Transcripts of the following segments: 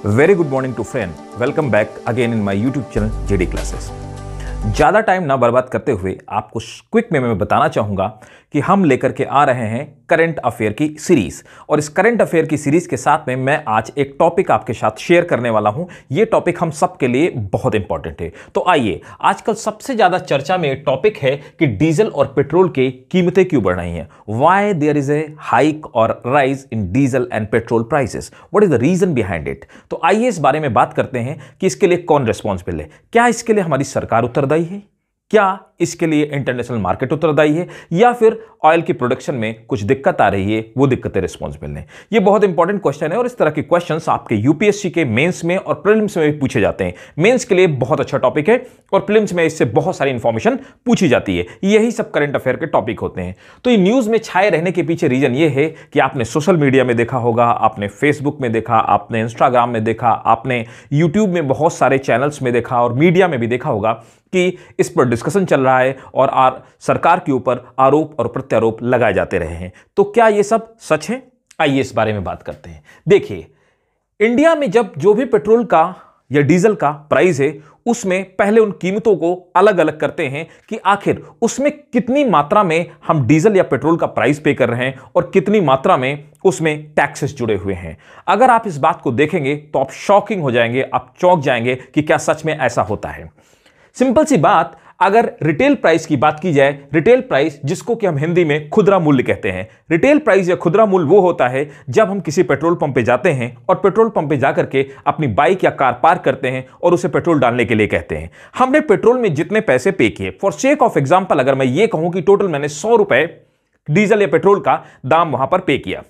Very good morning to friend. Welcome back again in my YouTube channel JD Classes. ज़्यादा time ना बर्बाद करते हुए आपको क्विक में बताना चाहूँगा कि हम लेकर के आ रहे हैं करंट अफेयर की सीरीज। और इस करंट अफेयर की सीरीज के साथ में मैं आज एक टॉपिक आपके साथ शेयर करने वाला हूं। ये टॉपिक हम सब के लिए बहुत इंपॉर्टेंट है। तो आइए, आजकल सबसे ज़्यादा चर्चा में टॉपिक है कि डीजल और पेट्रोल की कीमतें क्यों बढ़ रही हैं। Why there is a hike और rise in diesel and petrol prices, what is the reason behind it. तो आइए इस बारे में बात करते हैं कि इसके लिए कौन रिस्पॉन्सिबल है। क्या इसके लिए हमारी सरकार उत्तरदायी है, क्या इसके लिए इंटरनेशनल मार्केट उत्तरदायी है, या फिर ऑयल की प्रोडक्शन में कुछ दिक्कत आ रही है, वो दिक्कतें रिस्पॉन्सिबल हैं। ये बहुत इंपॉर्टेंट क्वेश्चन है और इस तरह के क्वेश्चंस आपके यूपीएससी के मेंस में और प्रीलिम्स में भी पूछे जाते हैं। मेंस के लिए बहुत अच्छा टॉपिक है और प्रीलिम्स में इससे बहुत सारी इंफॉर्मेशन पूछी जाती है। यही सब करंट अफेयर के टॉपिक होते हैं। तो ये न्यूज में छाए रहने के पीछे रीजन ये है कि आपने सोशल मीडिया में देखा होगा, आपने फेसबुक में देखा, आपने इंस्टाग्राम में देखा, आपने यूट्यूब में बहुत सारे चैनल्स में देखा और मीडिया में भी देखा होगा कि इस पर डिस्कशन चल रहा है और सरकार के ऊपर आरोप और प्रत्यारोप लगाए जाते रहे हैं। तो क्या ये सब सच है? आइए इस बारे में बात करते हैं। देखिए, इंडिया में जब जो भी पेट्रोल का या डीजल का प्राइस है, उसमें पहले उन कीमतों को अलग अलग करते हैं कि आखिर उसमें कितनी मात्रा में हम डीजल या पेट्रोल का प्राइस पे कर रहे हैं और कितनी मात्रा में उसमें टैक्सेस जुड़े हुए हैं। अगर आप इस बात को देखेंगे तो आप शॉकिंग हो जाएंगे, आप चौंक जाएंगे कि क्या सच में ऐसा होता है। सिंपल सी बात, अगर रिटेल प्राइस की बात की जाए, रिटेल प्राइस जिसको कि हम हिंदी में खुदरा मूल्य कहते हैं, रिटेल प्राइस या खुदरा मूल्य वो होता है जब हम किसी पेट्रोल पंप पे जाते हैं और पेट्रोल पंप पे जाकर के अपनी बाइक या कार पार्क करते हैं और उसे पेट्रोल डालने के लिए कहते हैं। हमने पेट्रोल में जितने पैसे पे किए, फॉर सेक ऑफ एग्जांपल अगर मैं ये कहूं कि टोटल मैंने 100 रुपए डीजल या पेट्रोल का दाम वहां पर पे किया,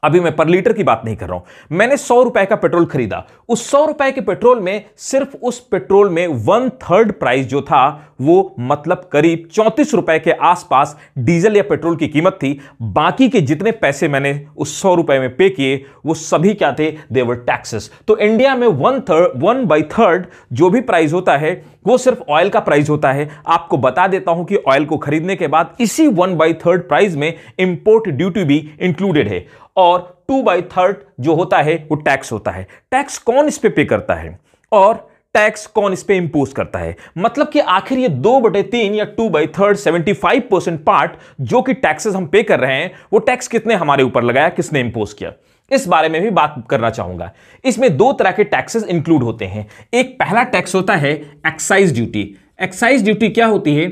अभी मैं पर लीटर की बात नहीं कर रहा हूं, मैंने 100 रुपए का पेट्रोल खरीदा। उस 100 रुपए के पेट्रोल में सिर्फ उस पेट्रोल में 1/3 प्राइस जो था वो मतलब करीब 34 रुपए के आसपास डीजल या पेट्रोल की कीमत थी। बाकी के जितने पैसे मैंने उस 100 रुपए में पे किए वो सभी क्या थे? दे वर टैक्सेस। तो इंडिया में 1/3 जो भी प्राइस होता है वो सिर्फ ऑयल का प्राइस होता है। आपको बता देता हूं कि ऑयल को खरीदने के बाद इसी 1/3 प्राइस में इंपोर्ट ड्यूटी भी इंक्लूडेड है और 2/3 जो होता है वो टैक्स होता है। टैक्स कौन इस पे करता है और टैक्स कौन इस पे इंपोज करता है? मतलब कि आखिर ये 2/3 या 2/3 75% पार्ट जो कि टैक्सेस हम पे कर रहे हैं, वो टैक्स कितने हमारे ऊपर लगाया, किसने इंपोज किया, इस बारे में भी बात करना चाहूंगा। इसमें दो तरह के टैक्सेस इंक्लूड होते हैं। एक पहला टैक्स होता है एक्साइज ड्यूटी। एक्साइज ड्यूटी क्या होती है?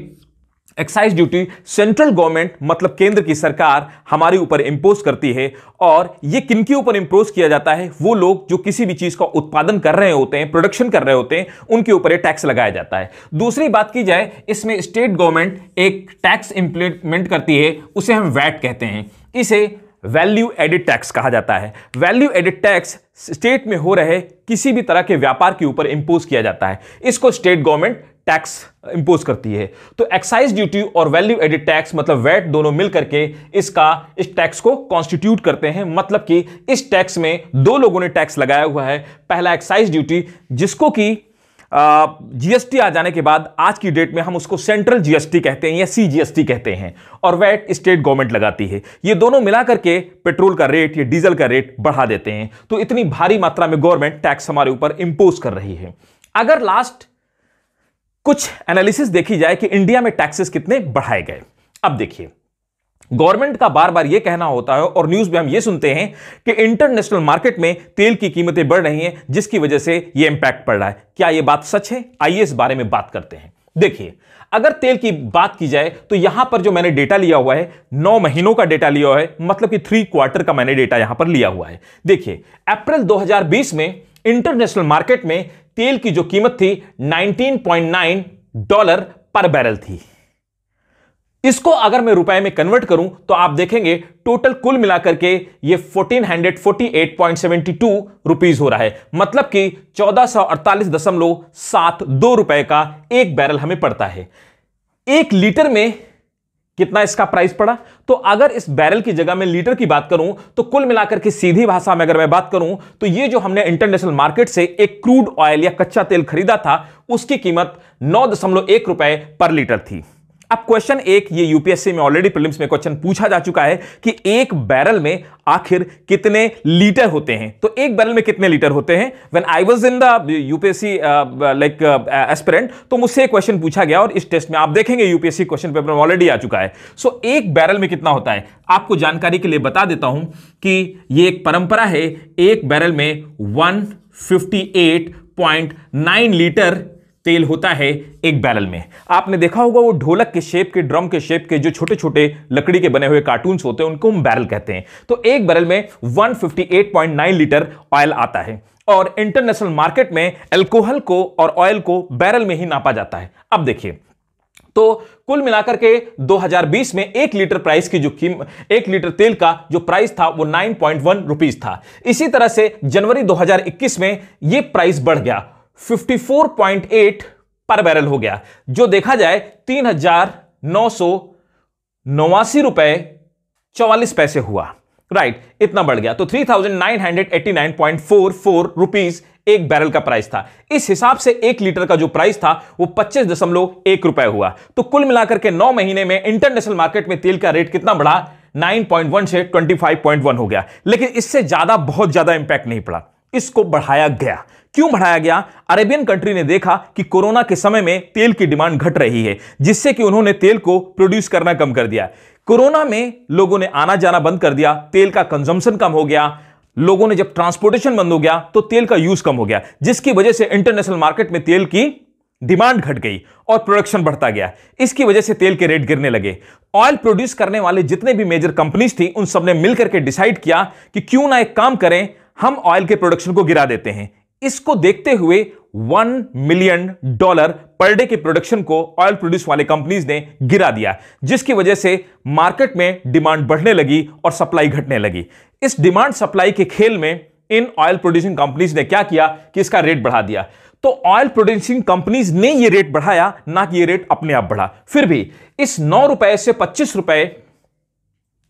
एक्साइज ड्यूटी सेंट्रल गवर्नमेंट मतलब केंद्र की सरकार हमारे ऊपर इंपोज करती है और ये किनके ऊपर इंपोज किया जाता है? वो लोग जो किसी भी चीज का उत्पादन कर रहे होते हैं, प्रोडक्शन कर रहे होते हैं, उनके ऊपर ये टैक्स लगाया जाता है। दूसरी बात की जाए, इसमें स्टेट गवर्नमेंट एक टैक्स इंप्लीमेंट करती है, उसे हम वैट कहते हैं। इसे वैल्यू एडिड टैक्स कहा जाता है। वैल्यू एडिड टैक्स स्टेट में हो रहे किसी भी तरह के व्यापार के ऊपर इंपोज किया जाता है, इसको स्टेट गवर्नमेंट टैक्स इंपोज करती है। तो एक्साइज ड्यूटी और वैल्यू एडिड टैक्स मतलब वैट दोनों मिलकर के इस टैक्स को कॉन्स्टिट्यूट करते हैं। मतलब कि इस टैक्स में दो लोगों ने टैक्स लगाया हुआ है। पहला एक्साइज ड्यूटी, जिसको कि जीएसटी आ जाने के बाद आज की डेट में हम उसको सेंट्रल जीएसटी कहते हैं या सीजीएसटी कहते हैं, और वैट स्टेट गवर्नमेंट लगाती है। ये दोनों मिलाकर के पेट्रोल का रेट या डीजल का रेट बढ़ा देते हैं। तो इतनी भारी मात्रा में गवर्नमेंट टैक्स हमारे ऊपर इंपोज कर रही है। अगर लास्ट कुछ एनालिसिस देखी जाए कि इंडिया में टैक्सेस कितने बढ़ाए गए, अब देखिए, गवर्नमेंट का बार बार यह कहना होता है और न्यूज में हम यह सुनते हैं कि इंटरनेशनल मार्केट में तेल की कीमतें बढ़ रही हैं जिसकी वजह से यह इंपैक्ट पड़ रहा है। क्या यह बात सच है? आइए इस बारे में बात करते हैं। देखिए, अगर तेल की बात की जाए तो यहां पर जो मैंने डेटा लिया हुआ है 9 महीनों का डेटा लिया हुआ है, मतलब कि 3 क्वार्टर का मैंने डेटा यहां पर लिया हुआ है। देखिए, अप्रैल 2020 में इंटरनेशनल मार्केट में तेल की जो कीमत थी $19.9 पर बैरल थी। इसको अगर मैं रुपए में कन्वर्ट करूं तो आप देखेंगे टोटल कुल मिलाकर के ये 1448.72 रुपीस हो रहा है। मतलब कि 1448.72 रुपए का एक बैरल हमें पड़ता है। 1 लीटर में कितना इसका प्राइस पड़ा? तो अगर इस बैरल की जगह में लीटर की बात करूं तो कुल मिलाकर के सीधी भाषा में अगर मैं बात करूं तो ये जो हमने इंटरनेशनल मार्केट से एक क्रूड ऑयल या कच्चा तेल खरीदा था, उसकी कीमत 9.1 रुपए पर लीटर थी। अब क्वेश्चन एक, ये यूपीएससी में ऑलरेडी प्रीलिम्स में क्वेश्चन पूछा जा चुका है कि एक बैरल में आखिर कितने लीटर होते हैं। तो एक बैरल में कितने लीटर होते हैं? When I was in the UPSC like aspirant, तो मुझसे क्वेश्चन पूछा गया और इस टेस्ट में आप देखेंगे यूपीएससी क्वेश्चन पेपर में ऑलरेडी आ चुका है। सो एक बैरल में कितना होता है, आपको जानकारी के लिए बता देता हूं कि ये एक परंपरा है, एक बैरल में 158.9 लीटर तेल होता है एक बैरल में। आपने देखा होगा वो ढोलक के शेप के, ड्रम के शेप के जो छोटे छोटे लकड़ी के बने हुए कार्टून्स होते हैं, उनको हम बैरल कहते हैं। तो एक बैरल में 158.9 लीटर ऑयल आता है और इंटरनेशनल मार्केट में अल्कोहल को और ऑयल को बैरल में ही नापा जाता है। अब देखिए, तो कुल मिलाकर के 2020 में 1 लीटर प्राइस की जो कीमत, 1 लीटर तेल का जो प्राइस था वो 9.1 रुपीज था। इसी तरह से जनवरी 2021 में यह प्राइस बढ़ गया, 54.8 पर बैरल हो गया, जो देखा जाए 3,989 रुपए 44 पैसे हुआ। राइट, इतना बढ़ गया। तो 3,989.44 रुपीज एक बैरल का प्राइस था। इस हिसाब से 1 लीटर का जो प्राइस था वो 25.1 रुपए हुआ। तो कुल मिलाकर के 9 महीने में इंटरनेशनल मार्केट में तेल का रेट कितना बढ़ा? 9.1 से 25.1 हो गया। लेकिन इससे ज्यादा, बहुत ज्यादा इंपैक्ट नहीं पड़ा, इसको बढ़ाया गया। क्यों बढ़ाया गया? अरेबियन कंट्री ने देखा कि कोरोना के समय में तेल की डिमांड घट रही है, जिससे कि उन्होंने तेल को प्रोड्यूस करना कम कर दिया। कोरोना में लोगों ने आना जाना बंद कर दिया, तेल का कंजम्पशन कम हो गया। लोगों ने, जब ट्रांसपोर्टेशन बंद हो गया तो तेल का यूज कम हो गया, जिसकी वजह से इंटरनेशनल मार्केट में तेल की डिमांड घट गई और प्रोडक्शन बढ़ता गया। इसकी वजह से तेल के रेट गिरने लगे। ऑयल प्रोड्यूस करने वाले जितने भी मेजर कंपनीज थी, उन सबने मिलकर के डिसाइड किया कि क्यों ना एक काम करें, हम ऑयल के प्रोडक्शन को गिरा देते हैं। इसको देखते हुए $1 मिलियन पर डे के प्रोडक्शन को ऑयल प्रोड्यूस वाले कंपनीज ने गिरा दिया, जिसकी वजह से मार्केट में डिमांड बढ़ने लगी और सप्लाई घटने लगी। इस डिमांड सप्लाई के खेल में इन ऑयल प्रोड्यूसिंग कंपनीज ने क्या किया कि इसका रेट बढ़ा दिया। तो ऑयल प्रोड्यूसिंग कंपनीज ने यह रेट बढ़ाया, ना कि यह रेट अपने आप बढ़ा। फिर भी इस 9 रुपए से 25 रुपए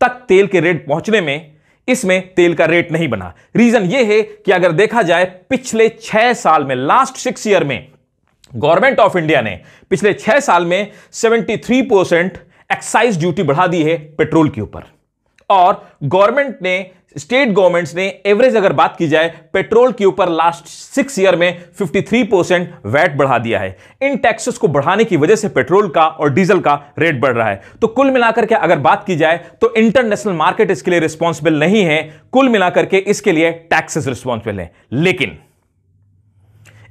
तक तेल के रेट पहुंचने में इसमें तेल का रेट नहीं बना। रीजन यह है कि अगर देखा जाए पिछले 6 साल में, लास्ट 6 ईयर में गवर्नमेंट ऑफ इंडिया ने पिछले 6 साल में 73% एक्साइज ड्यूटी बढ़ा दी है पेट्रोल के ऊपर। और गवर्नमेंट ने, स्टेट गवर्नमेंट्स ने एवरेज अगर बात की जाए पेट्रोल के ऊपर लास्ट 6 ईयर में 53% वैट बढ़ा दिया है। इन टैक्सेस को बढ़ाने की वजह से पेट्रोल का और डीजल का रेट बढ़ रहा है। तो कुल मिलाकर के अगर बात की जाए तो इंटरनेशनल मार्केट इसके लिए रिस्पॉन्सिबल नहीं है, कुल मिलाकर के इसके लिए टैक्सेस रिस्पॉन्सिबल है। लेकिन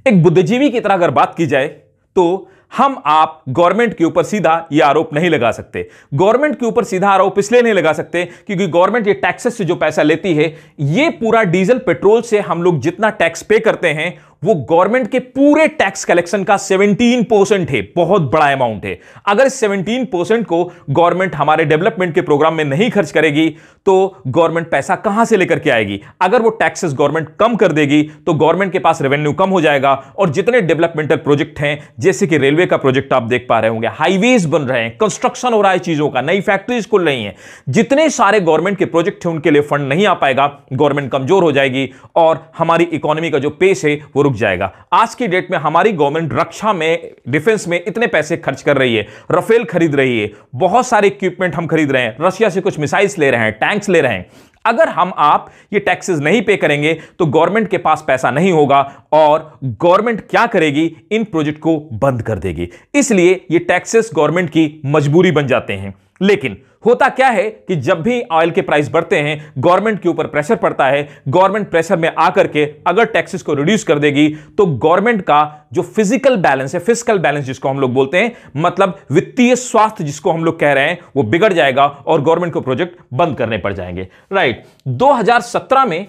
एक बुद्धिजीवी की तरह अगर बात की जाए तो हम आप गवर्नमेंट के ऊपर सीधा यह आरोप नहीं लगा सकते। गवर्नमेंट के ऊपर सीधा आरोप इसलिए नहीं लगा सकते क्योंकि गवर्नमेंट ये टैक्सेस से जो पैसा लेती है, ये पूरा डीजल पेट्रोल से हम लोग जितना टैक्स पे करते हैं वो गवर्नमेंट के पूरे टैक्स कलेक्शन का 17% है। बहुत बड़ा अमाउंट है। अगर 17% को गवर्नमेंट हमारे डेवलपमेंट के प्रोग्राम में नहीं खर्च करेगी तो गवर्नमेंट पैसा कहां से लेकर के आएगी? अगर वो टैक्सेस गवर्नमेंट कम कर देगी तो गवर्नमेंट के पास रेवेन्यू कम हो जाएगा और जितने डेवलपमेंटल प्रोजेक्ट हैं, जैसे कि रेलवे का प्रोजेक्ट आप देख पा रहे होंगे, हाईवेज बन रहे हैं, कंस्ट्रक्शन हो रहा है चीजों का, नई फैक्ट्रीज खुल रही हैं, जितने सारे गवर्नमेंट के प्रोजेक्ट हैं उनके लिए फंड नहीं आ पाएगा, गवर्नमेंट कमजोर हो जाएगी और हमारी इकोनॉमी का जो पेस है वो रुक जाएगा। आज की डेट में हमारी गवर्नमेंट रक्षा में, डिफेंस में इतने पैसे खर्च कर रही है, राफेल खरीद रही है, बहुत सारे इक्विपमेंट हम खरीद रहे हैं, रशिया से कुछ मिसाइल्स ले रहे हैं, टैंक्स ले रहे हैं। अगर हम आप ये टैक्सेस नहीं पे करेंगे तो गवर्नमेंट के पास पैसा नहीं होगा और गवर्नमेंट क्या करेगी? इन प्रोजेक्ट को बंद कर देगी। इसलिए ये टैक्सेस गवर्नमेंट की मजबूरी बन जाते हैं। लेकिन होता क्या है कि जब भी ऑयल के प्राइस बढ़ते हैं, गवर्नमेंट के ऊपर प्रेशर पड़ता है। गवर्नमेंट प्रेशर में आकर के अगर टैक्सेस को रिड्यूस कर देगी तो गवर्नमेंट का जो फिजिकल बैलेंस है, फिस्कल बैलेंस जिसको हम लोग बोलते हैं, मतलब वित्तीय स्वास्थ्य जिसको हम लोग कह रहे हैं, वो बिगड़ जाएगा और गवर्नमेंट को प्रोजेक्ट बंद करने पड़ जाएंगे। राइट, 2017 में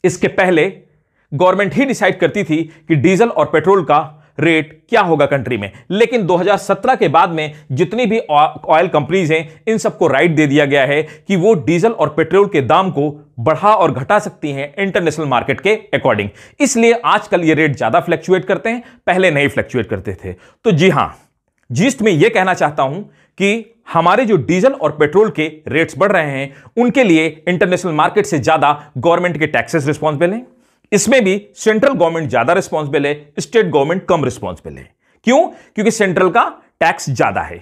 इसके पहले गवर्नमेंट ही डिसाइड करती थी कि डीजल और पेट्रोल का रेट क्या होगा कंट्री में। लेकिन 2017 के बाद में जितनी भी ऑयल कंपनीज हैं, इन सबको राइट दे दिया गया है कि वो डीजल और पेट्रोल के दाम को बढ़ा और घटा सकती हैं इंटरनेशनल मार्केट के अकॉर्डिंग। इसलिए आजकल ये रेट ज्यादा फ्लैक्चुएट करते हैं, पहले नहीं फ्लैक्चुएट करते थे। तो जी हां, जीस्ट में यह कहना चाहता हूं कि हमारे जो डीजल और पेट्रोल के रेट्स बढ़ रहे हैं, उनके लिए इंटरनेशनल मार्केट से ज्यादा गवर्नमेंट के टैक्सेस रिस्पॉन्सिबल हैं। इसमें भी सेंट्रल गवर्नमेंट ज्यादा रिस्पॉन्सिबल है, स्टेट गवर्नमेंट कम रिस्पॉन्सिबल है। क्यों? क्योंकि सेंट्रल का टैक्स ज्यादा है।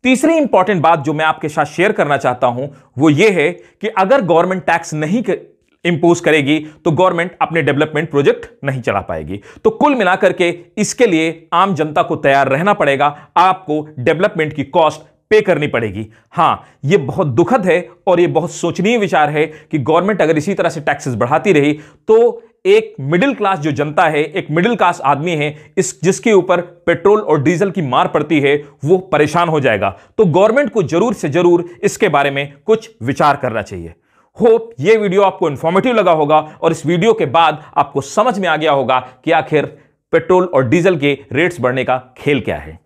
तीसरी इंपॉर्टेंट बात जो मैं आपके साथ शेयर करना चाहता हूं वो ये है कि अगर गवर्नमेंट टैक्स नहीं इंपोज करेगी तो गवर्नमेंट अपने डेवलपमेंट प्रोजेक्ट नहीं चला पाएगी। तो कुल मिलाकर के इसके लिए आम जनता को तैयार रहना पड़ेगा, आपको डेवलपमेंट की कॉस्ट पे करनी पड़ेगी। हां, यह बहुत दुखद है और यह बहुत सोचनीय विचार है कि गवर्नमेंट अगर इसी तरह से टैक्सेस बढ़ाती रही तो एक मिडिल क्लास जो जनता है, एक मिडिल क्लास आदमी है, जिसके ऊपर पेट्रोल और डीजल की मार पड़ती है, वो परेशान हो जाएगा। तो गवर्नमेंट को जरूर से जरूर इसके बारे में कुछ विचार करना चाहिए। होप ये वीडियो आपको इंफॉर्मेटिव लगा होगा और इस वीडियो के बाद आपको समझ में आ गया होगा कि आखिर पेट्रोल और डीजल के रेट्स बढ़ने का खेल क्या है।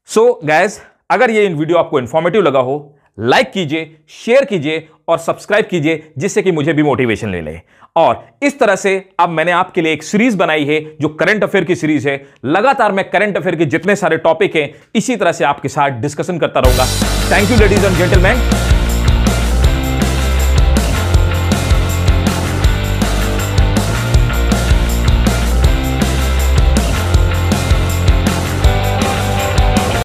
सो गाइस, अगर ये वीडियो आपको इंफॉर्मेटिव लगा हो, लाइक कीजिए, शेयर कीजिए और सब्सक्राइब कीजिए, जिससे कि मुझे भी मोटिवेशन ले ले। और इस तरह से अब मैंने आपके लिए एक सीरीज बनाई है जो करंट अफेयर की सीरीज है। लगातार मैं करंट अफेयर के जितने सारे टॉपिक हैं इसी तरह से आपके साथ डिस्कशन करता रहूंगा। Thank you ladies and gentleman.